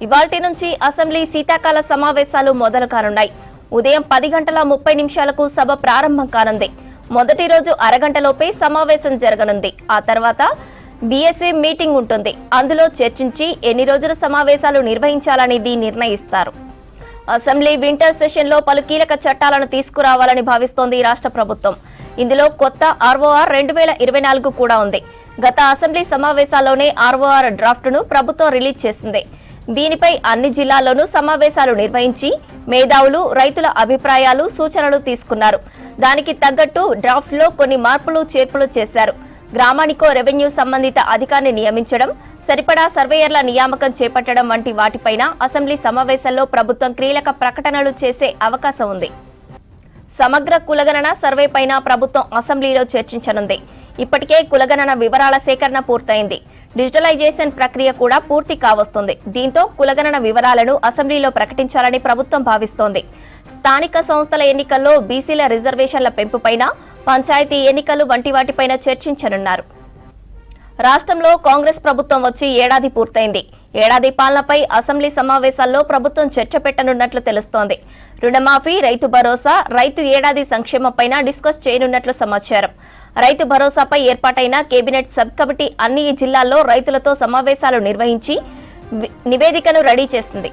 ఇవాల్టి నుంచి అసెంబ్లీ శీతాకాల సమావేశాలు మొదలు కానున్నాయి. ఉదయం 10:30 సభ ప్రారంభం కానుంది. మొదటి రోజు అరగంటలోపే సమావేశం జరగనుంది. ఆ తర్వాత బీఎస్సీ మీటింగ్ ఉంటుంది. అందులో చర్చించి ఎన్ని రోజుల సమావేశాలు నిర్వహించాలనేది నిర్ణయిస్తారు. అసెంబ్లీ వింటర్ సెషన్ లో పలు కీలక చట్టాలను తీసుకురావాలని భావిస్తోంది రాష్ట్ర ప్రభుత్వం. ఇందులో కొత్త ఆర్ఓఆర్ 2024 కూడా ఉంది. గత అసెంబ్లీ సమావేశాల్లోనే ఆర్ఓఆర్ డ్రాఫ్ట్ ను ప్రభుత్వం రిలీజ్ చేసింది. దీనిపై అన్ని జిల్లాల్లోనూ సమావేశాలు నిర్వహించి మేధావులు, రైతుల అభిప్రాయాలు, సూచనలు తీసుకున్నారు. దానికి తగ్గట్టు డ్రాఫ్ట్ లో కొన్ని మార్పులు, చేర్పులు చేశారు. గ్రామానికో రెవెన్యూ సంబంధిత అధికారిని నియమించడం, సరిపడా సర్వేయర్ల నియామకం చేపట్టడం వంటి వాటిపైన అసెంబ్లీ సమావేశాల్లో ప్రభుత్వం కీలక ప్రకటనలు చేసే అవకాశం ఉంది. సమగ్ర కులగణన సర్వేపైన ప్రభుత్వం అసెంబ్లీలో చర్చించనుంది. ఇప్పటికే కులగణన వివరాల సేకరణ పూర్తయింది. డిజిటలైజేషన్ ప్రక్రియ కూడా పూర్తి కావస్తుంది. దీంతో కులగణన వివరాలను అసెంబ్లీలో ప్రకటించాలని ప్రభుత్వం భావిస్తోంది. స్థానిక సంస్థల ఎన్నికల్లో బీసీల రిజర్వేషన్ల పెంపుపైన, పంచాయతీ ఎన్నికలు వంటి వాటిపైన చర్చించనున్నారు. రాష్ట్రంలో కాంగ్రెస్ ప్రభుత్వం వచ్చి ఏడాది పూర్తయింది. ఏడాది పాలనపై అసెంబ్లీ సమావేశాల్లో ప్రభుత్వం చర్చ పెట్టనున్నట్లు తెలుస్తోంది. రుణమాఫీ, రైతు భరోసా, రైతు ఏడాది సంక్షేమంపైన డిస్కస్ చేయనున్నట్లు సమాచారం. రైతు భరోసాపై ఏర్పాటైన కేబినెట్ సబ్ కమిటీ అన్ని జిల్లాల్లో రైతులతో సమావేశాలు నిర్వహించి నివేదికను రెడీ చేసింది.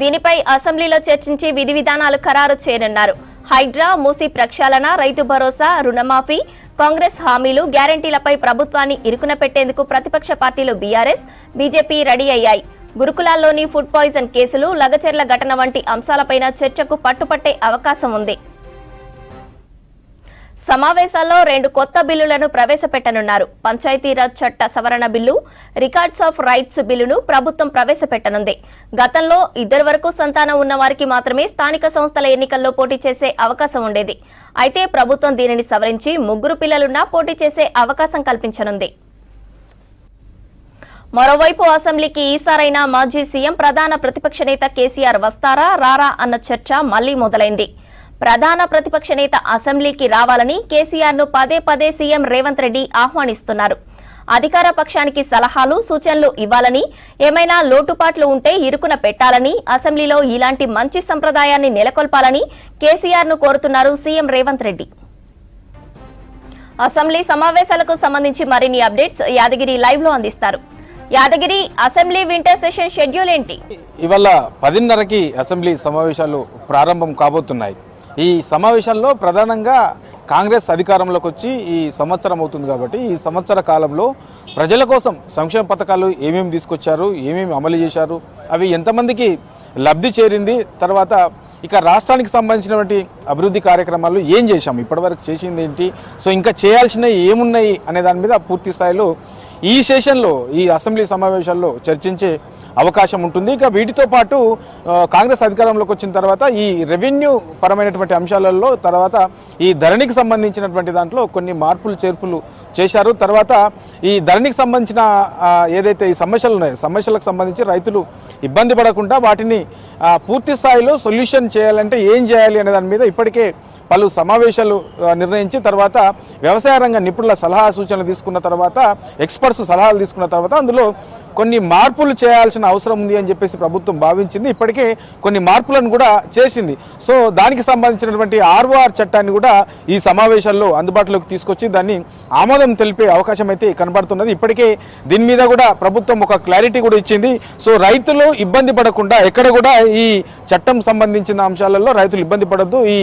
దీనిపై అసెంబ్లీలో చర్చించి విధి విధానాలు ఖరారు చేయనున్నారు. హైడ్రా, మూసీ ప్రక్షాళన, రైతు భరోసా, రుణమాఫీ, కాంగ్రెస్ హామీలు, గ్యారంటీలపై ప్రభుత్వాన్ని ఇరుకున పెట్టేందుకు ప్రతిపక్ష పార్టీలు బీఆర్ఎస్, బీజేపీ రెడీ అయ్యాయి. గురుకులాల్లోని ఫుడ్ పాయిజన్ కేసులు, లగచర్ల ఘటన వంటి అంశాలపైన చర్చకు పట్టుపట్టే అవకాశం ఉంది. సమావేశాల్లో 2 కొత్త బిల్లులను ప్రవేశపెట్టనున్నారు. పంచాయతీరాజ్ చట్ట సవరణ బిల్లు, రికార్డ్స్ ఆఫ్ రైట్స్ బిల్లును ప్రభుత్వం ప్రవేశపెట్టనుంది. గతంలో 2 వరకు సంతానం ఉన్న వారికి మాత్రమే స్థానిక సంస్థల ఎన్నికల్లో పోటీ చేసే అవకాశం ఉండేది. అయితే ప్రభుత్వం దీనిని సవరించి 3 పిల్లలున్నా పోటీ చేసే అవకాశం కల్పించనుంది. మరోవైపు అసెంబ్లీకి ఈసారైనా మాజీ సీఎం, ప్రధాన ప్రతిపక్ష నేత కేసీఆర్ వస్తారా రారా అన్న చర్చ మళ్లీ మొదలైంది. ప్రధాన ప్రతిపక్ష నేత అసెంబ్లీకి రావాలని కేసీఆర్ ను పదే సీఎం రేవంత్ రెడ్డి ఆహ్వానిస్తున్నారు. అధికార పక్షానికి సలహాలు, సూచనలు ఇవ్వాలని, ఏమైనా లోటుపాట్లు ఉంటే ఇరుకున పెట్టాలని, అసెంబ్లీలో ఇలాంటి మంచి సంప్రదాయాన్ని నెలకొల్పాలని కేసీఆర్ ను కోరుతున్నారు సీఎం రేవంత్ రెడ్డి. అసెంబ్లీ సమావేశాలకు సంబంధించి మరిన్ని అప్డేట్స్ యాదగిరి లైవ్ లో అందిస్తారు. Yadagiri, assembly winter session schedule ఏంటి? ఇవాళ 10:30కి అసెంబ్లీ సమావేశాలు ప్రారంభం కాబోతున్నాయి. ఈ సమావేశాల్లో ప్రధానంగా కాంగ్రెస్ అధికారంలోకి వచ్చి ఈ సంవత్సరం అవుతుంది కాబట్టి ఈ సంవత్సర కాలంలో ప్రజల కోసం సంక్షేమ పథకాలు ఏమేమి తీసుకొచ్చారు, ఏమేమి అమలు చేశారు, అవి ఎంతమందికి లబ్ధి చేరింది, తర్వాత ఇక రాష్ట్రానికి సంబంధించినటువంటి అభివృద్ధి కార్యక్రమాలు ఏం చేశాము, ఇప్పటివరకు చేసింది ఏంటి, సో ఇంకా చేయాల్సినవి ఏమున్నాయి అనే దాని మీద పూర్తి స్థాయిలో ఈ సెషన్లో, ఈ అసెంబ్లీ సమావేశాల్లో చర్చించే అవకాశం ఉంటుంది. ఇక వీటితో పాటు కాంగ్రెస్ అధికారంలోకి వచ్చిన తర్వాత ఈ రెవెన్యూ పరమైనటువంటి అంశాలలో, తర్వాత ఈ ధరణికి సంబంధించినటువంటి దాంట్లో కొన్ని మార్పులు, చేర్పులు చేశారు. తర్వాత ఈ ధరణికి సంబంధించిన ఏదైతే ఈ సమస్యలు ఉన్నాయో, సమస్యలకు సంబంధించి రైతులు ఇబ్బంది పడకుండా వాటిని పూర్తి స్థాయిలో సొల్యూషన్ చేయాలంటే ఏం చేయాలి అనే దాని మీద ఇప్పటికే పలు సమావేశాలు నిర్ణయించి, తర్వాత వ్యవసాయ రంగ నిపుణుల సలహా సూచనలు తీసుకున్న తర్వాత, ఎక్స్పర్ట్స్ సలహాలు తీసుకున్న తర్వాత అందులో కొన్ని మార్పులు చేయాల్సిన అవసరం ఉంది అని చెప్పేసి ప్రభుత్వం భావించింది. ఇప్పటికే కొన్ని మార్పులను కూడా చేసింది. సో దానికి సంబంధించినటువంటి ఆర్ఓఆర్ చట్టాన్ని కూడా ఈ సమావేశాల్లో అందుబాటులోకి తీసుకొచ్చి దాన్ని ఆమోదం తెలిపే అవకాశం అయితే కనబడుతున్నది. ఇప్పటికే దీని మీద కూడా ప్రభుత్వం ఒక క్లారిటీ కూడా ఇచ్చింది. సో రైతులు ఇబ్బంది పడకుండా, ఎక్కడ కూడా ఈ చట్టం సంబంధించిన అంశాలలో రైతులు ఇబ్బంది పడద్దు, ఈ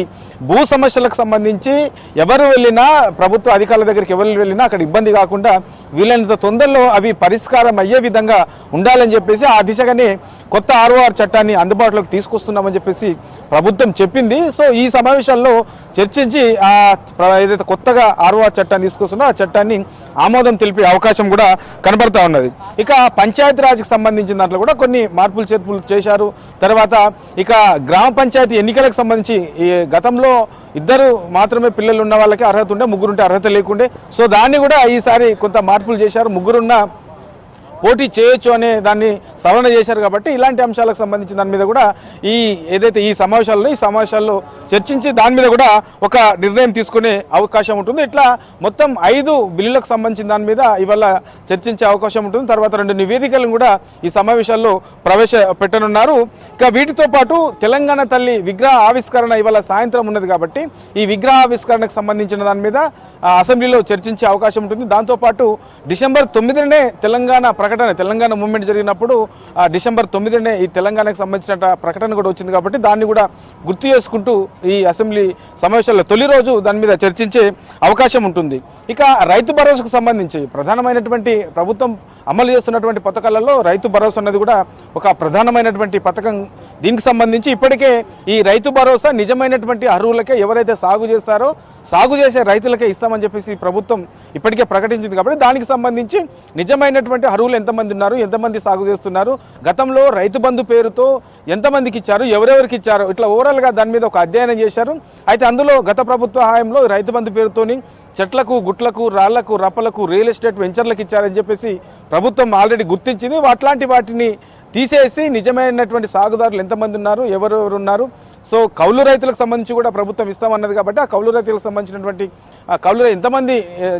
భూ సమస్యలకు సంబంధించి ఎవరు వెళ్ళినా, ప్రభుత్వ అధికారుల దగ్గరికి ఎవరు వెళ్ళినా అక్కడ ఇబ్బంది కాకుండా వీలైనంత తొందరలో అవి పరిష్కారం అయ్యే విధంగా ఉండాలని చెప్పేసి ఆ దిశగానే కొత్త ఆర్ఓఆర్ చట్టాన్ని అందుబాటులోకి తీసుకొస్తున్నామని చెప్పేసి ప్రభుత్వం చెప్పింది. సో ఈ సమావేశాల్లో చర్చించి ఏదైతే కొత్తగా ఆర్ఓఆర్ చట్టాన్ని తీసుకొస్తున్నా ఆ చట్టాన్ని ఆమోదం తెలిపే అవకాశం కూడా కనబడతా ఉన్నది. ఇక పంచాయతీరాజ్కి సంబంధించిన దాంట్లో కూడా కొన్ని మార్పులు, చేర్పులు చేశారు. తర్వాత ఇక గ్రామ పంచాయతీ ఎన్నికలకు సంబంధించి ఈ గతంలో 2 మాత్రమే పిల్లలు ఉన్న వాళ్ళకి అర్హత ఉండే, 3 ఉంటే అర్హత లేకుండే. సో దాన్ని కూడా ఈసారి కొంత మార్పులు చేశారు. 3 ఉన్న పోటీ చేయొచ్చు అనే దాన్ని సవరణ చేశారు కాబట్టి ఇలాంటి అంశాలకు సంబంధించిన దాని మీద కూడా ఏదైతే ఈ సమావేశాల్లో చర్చించి దాని మీద కూడా ఒక నిర్ణయం తీసుకునే అవకాశం ఉంటుంది. ఇట్లా మొత్తం 5 బిల్లులకు సంబంధించిన దాని మీద ఇవాళ చర్చించే అవకాశం ఉంటుంది. తర్వాత 2 నివేదికలను కూడా ఈ సమావేశాల్లో ప్రవేశపెట్టనున్నారు. ఇక వీటితో పాటు తెలంగాణ తల్లి విగ్రహ ఆవిష్కరణ ఇవాళ సాయంత్రం ఉన్నది కాబట్టి ఈ విగ్రహ ఆవిష్కరణకు సంబంధించిన దాని మీద అసెంబ్లీలో చర్చించే అవకాశం ఉంటుంది. దాంతోపాటు డిసెంబర్ 9నే తెలంగాణ మూవ్మెంట్ జరిగినప్పుడు డిసెంబర్ 9నే ఈ తెలంగాణకు సంబంధించిన ప్రకటన కూడా వచ్చింది కాబట్టి దాన్ని కూడా గుర్తు చేసుకుంటూ ఈ అసెంబ్లీ సమావేశాల్లో తొలి రోజు దాని మీద చర్చించే అవకాశం ఉంటుంది. ఇక రైతు భరోసాకు సంబంధించి ప్రధానమైనటువంటి ప్రభుత్వం అమలు చేస్తున్నటువంటి పథకాలలో రైతు భరోసా అన్నది కూడా ఒక ప్రధానమైనటువంటి పథకం. దీనికి సంబంధించి ఇప్పటికే ఈ రైతు భరోసా నిజమైనటువంటి అర్హులకే ఎవరైతే సాగు చేస్తారో సాగు చేసే రైతులకే ఇస్తామని చెప్పేసి ప్రభుత్వం ఇప్పటికే ప్రకటించింది కాబట్టి దానికి సంబంధించి నిజమైనటువంటి అర్హులు ఎంతమంది ఉన్నారు, ఎంతమంది సాగు చేస్తున్నారు, గతంలో రైతు బంధు పేరుతో ఎంతమందికి ఇచ్చారు, ఎవరెవరికి ఇచ్చారు, ఇట్లా ఓవరాల్గా దాని మీద ఒక అధ్యయనం చేశారు. అయితే అందులో గత ప్రభుత్వ హయాంలో రైతు బంధు పేరుతోని చెట్లకు, గుట్లకు, రాళ్లకు, రప్పలకు, రియల్ ఎస్టేట్ వెంచర్లకు ఇచ్చారని చెప్పేసి ప్రభుత్వం ఆల్రెడీ గుర్తించింది. అట్లాంటి వాటిని తీసేసి నిజమైనటువంటి సాగుదారులు ఎంతమంది ఉన్నారు, ఎవరెవరు ఉన్నారు, సో కౌలు రైతులకు సంబంధించి కూడా ప్రభుత్వం ఇస్తామన్నది కాబట్టి ఆ కౌలు రైతులకు సంబంధించినటువంటి కౌలు ఎంతమంది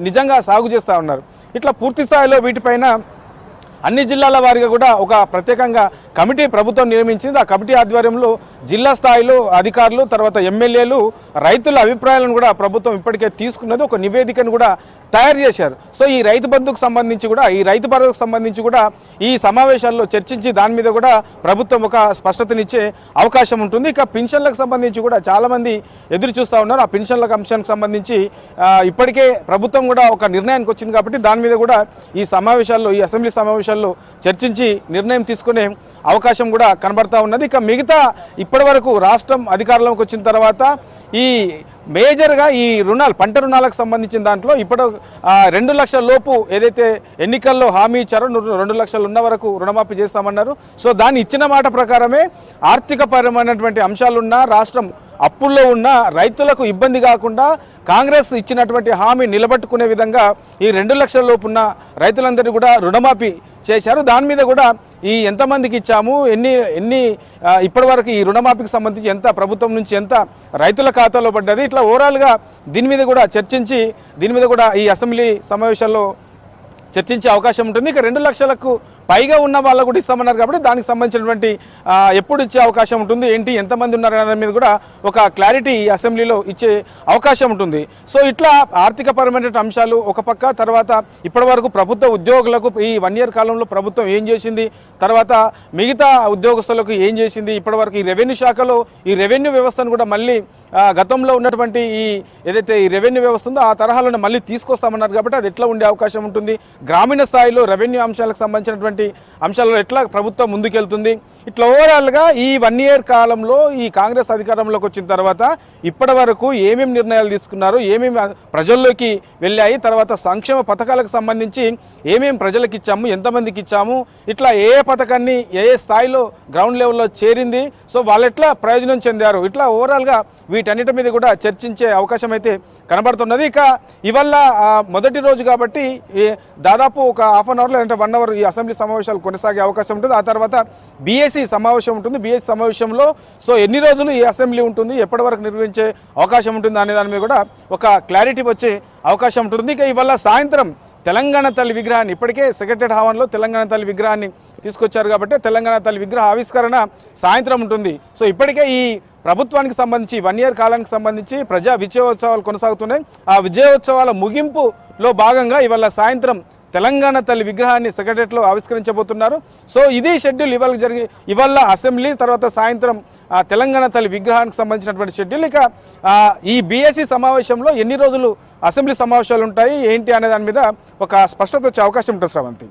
నిజంగా సాగు చేస్తూ ఉన్నారు, ఇట్లా పూర్తి స్థాయిలో వీటిపైన అన్ని జిల్లాల వారిగా కూడా ఒక ప్రత్యేకంగా కమిటీ ప్రభుత్వం నియమించింది. ఆ కమిటీ ఆధ్వర్యంలో జిల్లా స్థాయిలో అధికారులు, తర్వాత ఎమ్మెల్యేలు, రైతుల అభిప్రాయాలను కూడా ప్రభుత్వం ఇప్పటికే తీసుకున్నది. ఒక నివేదికను కూడా తయారు చేశారు. సో ఈ రైతు బంధుకు సంబంధించి కూడా, ఈ రైతు భరోసాకు సంబంధించి కూడా ఈ సమావేశాల్లో చర్చించి దాని మీద కూడా ప్రభుత్వం ఒక స్పష్టతనిచ్చే అవకాశం ఉంటుంది. ఇక పెన్షన్లకు సంబంధించి కూడా చాలామంది ఎదురు చూస్తూ ఉన్నారు. ఆ పెన్షన్లకు అంశానికి సంబంధించి ఇప్పటికే ప్రభుత్వం కూడా ఒక నిర్ణయానికి వచ్చింది కాబట్టి దాని మీద కూడా ఈ అసెంబ్లీ సమావేశాల్లో చర్చించి నిర్ణయం తీసుకునే అవకాశం కూడా కనబడతా ఉన్నది. ఇక మిగతా ఇప్పటి వరకు రాష్ట్రం అధికారంలోకి వచ్చిన తర్వాత ఈ మేజర్గా ఈ పంట రుణాలకు సంబంధించిన దాంట్లో ఇప్పుడు 2 లక్షల లోపు ఏదైతే ఎన్నికల్లో హామీ ఇచ్చారో 2 లక్షలు ఉన్న వరకు రుణమాఫీ చేస్తామన్నారు. సో దాన్ని ఇచ్చిన మాట ప్రకారమే ఆర్థికపరమైనటువంటి అంశాలున్న రాష్ట్రం అప్పుల్లో ఉన్న రైతులకు ఇబ్బంది కాకుండా కాంగ్రెస్ ఇచ్చినటువంటి హామీ నిలబెట్టుకునే విధంగా ఈ 2 లక్షల లోపు ఉన్న రైతులందరినీ కూడా రుణమాఫీ చేశారు. దాని మీద కూడా ఈ ఎంతమందికి ఇచ్చాము, ఎన్ని ఇప్పటి వరకు ఈ రుణమాఫీకి సంబంధించి ఎంత ప్రభుత్వం నుంచి ఎంత రైతుల ఖాతాలో పడ్డది, ఇట్లా ఓవరాల్గా దీని మీద కూడా చర్చించి దీని మీద కూడా ఈ అసెంబ్లీ సమావేశాల్లో చర్చించే అవకాశం ఉంటుంది. ఇక 2 లక్షలకు పైగా ఉన్న వాళ్ళకు కూడా ఇస్తామన్నారు కాబట్టి దానికి సంబంధించినటువంటి ఎప్పుడు ఇచ్చే అవకాశం ఉంటుంది, ఏంటి, ఎంతమంది ఉన్నారు అనే మీద కూడా ఒక క్లారిటీ ఈ అసెంబ్లీలో ఇచ్చే అవకాశం ఉంటుంది. సో ఇట్లా ఆర్థికపరమైన అంశాలు ఒక పక్క, తర్వాత ఇప్పటి వరకు ప్రభుత్వ ఉద్యోగులకు ఈ 1 ఇయర్ కాలంలో ప్రభుత్వం ఏం చేసింది, తర్వాత మిగతా ఉద్యోగస్తులకు ఏం చేసింది, ఇప్పటి వరకు ఈ రెవెన్యూ శాఖలో ఈ రెవెన్యూ వ్యవస్థను కూడా మళ్ళీ గతంలో ఉన్నటువంటి ఏదైతే ఈ రెవెన్యూ వ్యవస్థ ఉందో ఆ తరహాలోనే మళ్ళీ తీసుకొస్తామన్నారు కాబట్టి అది ఎట్లా ఉండే అవకాశం ఉంటుంది, గ్రామీణ స్థాయిలో రెవెన్యూ అంశాలకు సంబంధించినటువంటి అంశాలలో ఎట్లా ప్రభుత్వం ముందుకెళ్తుంది, ఇట్లా ఓవరాల్గా ఈ 1 ఇయర్ కాలంలో ఈ కాంగ్రెస్ అధికారంలోకి వచ్చిన తర్వాత ఇప్పటి వరకు ఏమేమి నిర్ణయాలు తీసుకున్నారు, ఏమేమి ప్రజల్లోకి వెళ్ళాయి, తర్వాత సంక్షేమ పథకాలకు సంబంధించి ఏమేమి ప్రజలకు ఇచ్చాము, ఎంతమందికి ఇచ్చాము, ఇట్లా ఏ పథకాన్ని ఏ స్థాయిలో గ్రౌండ్ లెవెల్లో చేరింది, సో వాళ్ళు ఎట్లా ప్రయోజనం చెందారు, ఇట్లా ఓవరాల్గా వీటన్నిటి మీద కూడా చర్చించే అవకాశం అయితే కనబడుతున్నది. ఇక ఇవాళ మొదటి రోజు కాబట్టి దాదాపు ఒక హాఫ్ అన్ అవర్ లేదంటే 1 అవర్ ఈ అసెంబ్లీ సమావేశాలు కొనసాగే అవకాశం ఉంటుంది. ఆ తర్వాత బీఎస్సీ సమావేశం ఉంటుంది. బీఎస్సీ సమావేశంలో సో ఎన్ని రోజులు ఈ అసెంబ్లీ ఉంటుంది, ఎప్పటి వరకు నిర్వహించే అవకాశం ఉంటుంది అనే దాని మీద కూడా ఒక క్లారిటీ వచ్చే అవకాశం ఉంటుంది. ఇక ఇవాళ సాయంత్రం తెలంగాణ తల్లి విగ్రహాన్ని ఇప్పటికే సెక్రటరీ హవాన్లో తెలంగాణ తల్లి విగ్రహాన్ని తీసుకొచ్చారు కాబట్టి తెలంగాణ తల్లి విగ్రహ ఆవిష్కరణ సాయంత్రం ఉంటుంది. సో ఇప్పటికే ఈ ప్రభుత్వానికి సంబంధించి 1 ఇయర్ కాలానికి సంబంధించి ప్రజా విజయోత్సవాలు కొనసాగుతున్నాయి. ఆ విజయోత్సవాల ముగింపులో భాగంగా ఇవాళ సాయంత్రం తెలంగాణ తల్లి విగ్రహాన్ని సెక్రటరియట్లో ఆవిష్కరించబోతున్నారు. సో ఇది షెడ్యూల్ ఇవాళ అసెంబ్లీ, తర్వాత సాయంత్రం తెలంగాణ తల్లి విగ్రహానికి సంబంధించినటువంటి షెడ్యూల్. ఇక ఈ బీఎస్సీ సమావేశంలో ఎన్ని రోజులు అసెంబ్లీ సమావేశాలు ఉంటాయి ఏంటి అనే దాని మీద ఒక స్పష్టత వచ్చే అవకాశం ఉంటుంది శ్రవంతి.